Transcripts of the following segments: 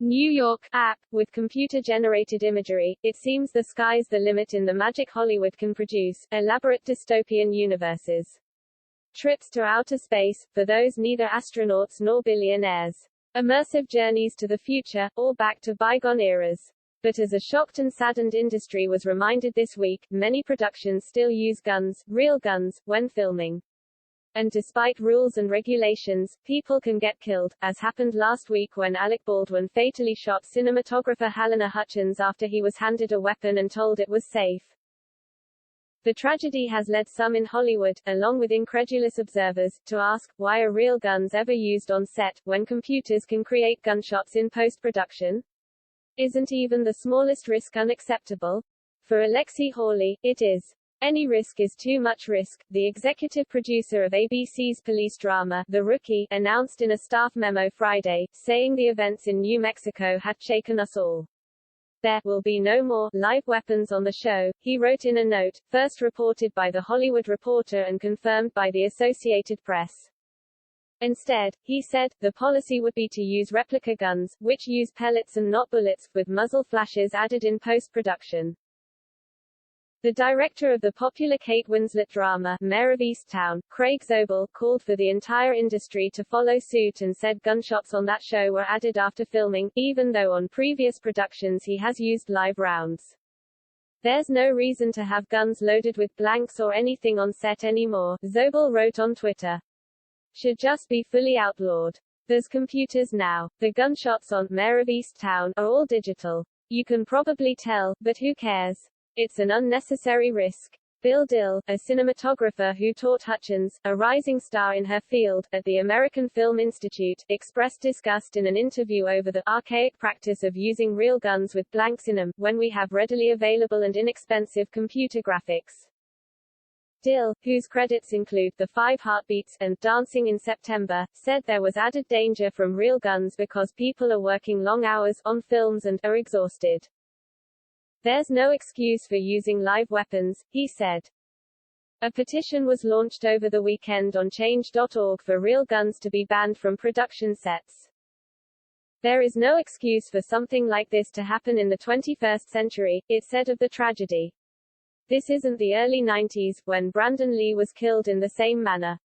New York app, with computer-generated imagery, it seems the sky's the limit in the magic Hollywood can produce, elaborate dystopian universes. Trips to outer space, for those neither astronauts nor billionaires. Immersive journeys to the future, or back to bygone eras. But as a shocked and saddened industry was reminded this week, many productions still use guns, real guns, when filming. And despite rules and regulations, people can get killed, as happened last week when Alec Baldwin fatally shot cinematographer Helena Hutchins after he was handed a weapon and told it was safe. The tragedy has led some in Hollywood, along with incredulous observers, to ask, why are real guns ever used on set, when computers can create gunshots in post-production? Isn't even the smallest risk unacceptable? For Alexi Hawley, it is. Any risk is too much risk, the executive producer of ABC's police drama, The Rookie, announced in a staff memo Friday, saying the events in New Mexico had shaken us all. There will be no more live weapons on the show, he wrote in a note, first reported by The Hollywood Reporter and confirmed by the Associated Press. Instead, he said, the policy would be to use replica guns, which use pellets and not bullets, with muzzle flashes added in post-production. The director of the popular Kate Winslet drama, Mayor of Easttown, Craig Zobel, called for the entire industry to follow suit and said gunshots on that show were added after filming, even though on previous productions he has used live rounds. There's no reason to have guns loaded with blanks or anything on set anymore, Zobel wrote on Twitter. Should just be fully outlawed. There's computers now. The gunshots on Mayor of Easttown are all digital. You can probably tell, but who cares? It's an unnecessary risk. Bill Dill, a cinematographer who taught Hutchins, a rising star in her field, at the American Film Institute, expressed disgust in an interview over the archaic practice of using real guns with blanks in them, when we have readily available and inexpensive computer graphics. Dill, whose credits include The 5 Heartbeats and Dancing in September, said there was added danger from real guns because people are working long hours on films and are exhausted. There's no excuse for using live weapons, he said. A petition was launched over the weekend on change.org for real guns to be banned from production sets. There is no excuse for something like this to happen in the 21st century, it said of the tragedy. This isn't the early 90s, when Brandon Lee was killed in the same manner.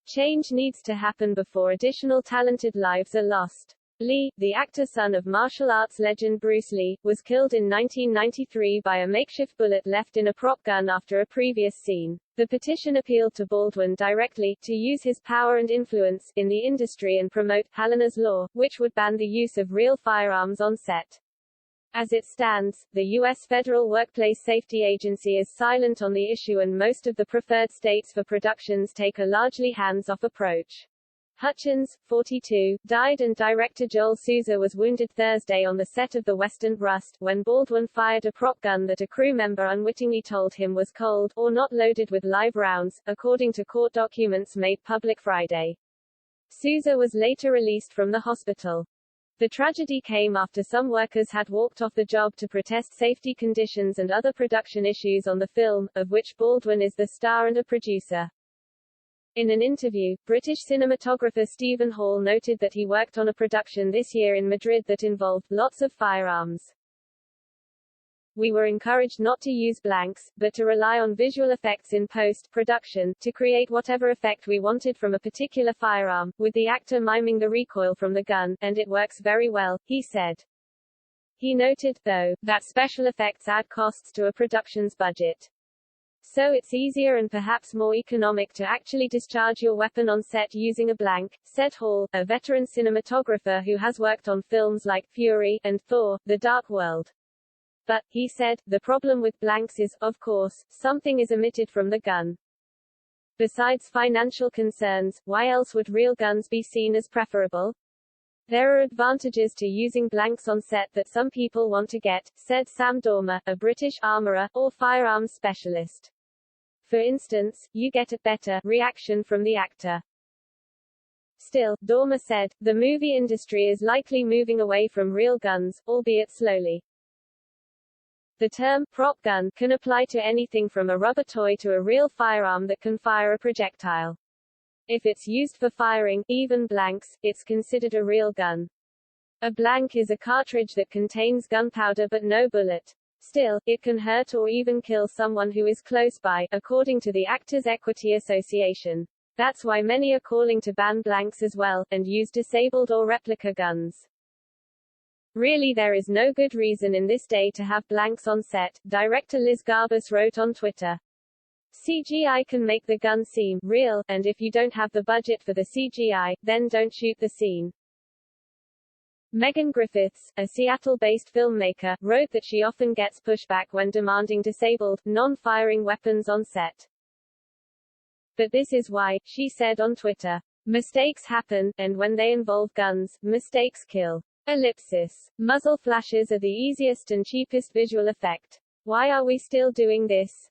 Change needs to happen before additional talented lives are lost. Lee, the actor son of martial arts legend Bruce Lee, was killed in 1993 by a makeshift bullet left in a prop gun after a previous scene. The petition appealed to Baldwin directly, to use his power and influence in the industry and promote Helena's Law, which would ban the use of real firearms on set. As it stands, the U.S. Federal Workplace Safety Agency is silent on the issue and most of the preferred states for productions take a largely hands-off approach. Hutchins, 42, died and director Joel Souza was wounded Thursday on the set of The Western Rust, when Baldwin fired a prop gun that a crew member unwittingly told him was cold, or not loaded with live rounds, according to court documents made public Friday. Souza was later released from the hospital. The tragedy came after some workers had walked off the job to protest safety conditions and other production issues on the film, of which Baldwin is the star and a producer. In an interview, British cinematographer Stephen Hall noted that he worked on a production this year in Madrid that involved lots of firearms. We were encouraged not to use blanks, but to rely on visual effects in post-production, to create whatever effect we wanted from a particular firearm, with the actor miming the recoil from the gun, and it works very well, he said. He noted, though, that special effects add costs to a production's budget. So it's easier and perhaps more economic to actually discharge your weapon on set using a blank, said Hall, a veteran cinematographer who has worked on films like Fury and Thor: The Dark World. But, he said, the problem with blanks is, of course, something is omitted from the gun. Besides financial concerns, why else would real guns be seen as preferable? There are advantages to using blanks on set that some people want to get, said Sam Dormer, a British armourer, or firearms specialist. For instance, you get a better reaction from the actor. Still, Dormer said, the movie industry is likely moving away from real guns, albeit slowly. The term prop gun can apply to anything from a rubber toy to a real firearm that can fire a projectile. If it's used for firing, even blanks, it's considered a real gun. A blank is a cartridge that contains gunpowder but no bullet. Still, it can hurt or even kill someone who is close by, according to the Actors' Equity Association. That's why many are calling to ban blanks as well, and use disabled or replica guns. Really, there is no good reason in this day to have blanks on set, director Liz Garbus wrote on Twitter. CGI can make the gun seem real, and if you don't have the budget for the CGI, then don't shoot the scene. Megan Griffiths, a Seattle-based filmmaker, wrote that she often gets pushback when demanding disabled, non-firing weapons on set. But this is why, she said on Twitter. Mistakes happen, and when they involve guns, mistakes kill. Ellipsis. Muzzle flashes are the easiest and cheapest visual effect. Why are we still doing this?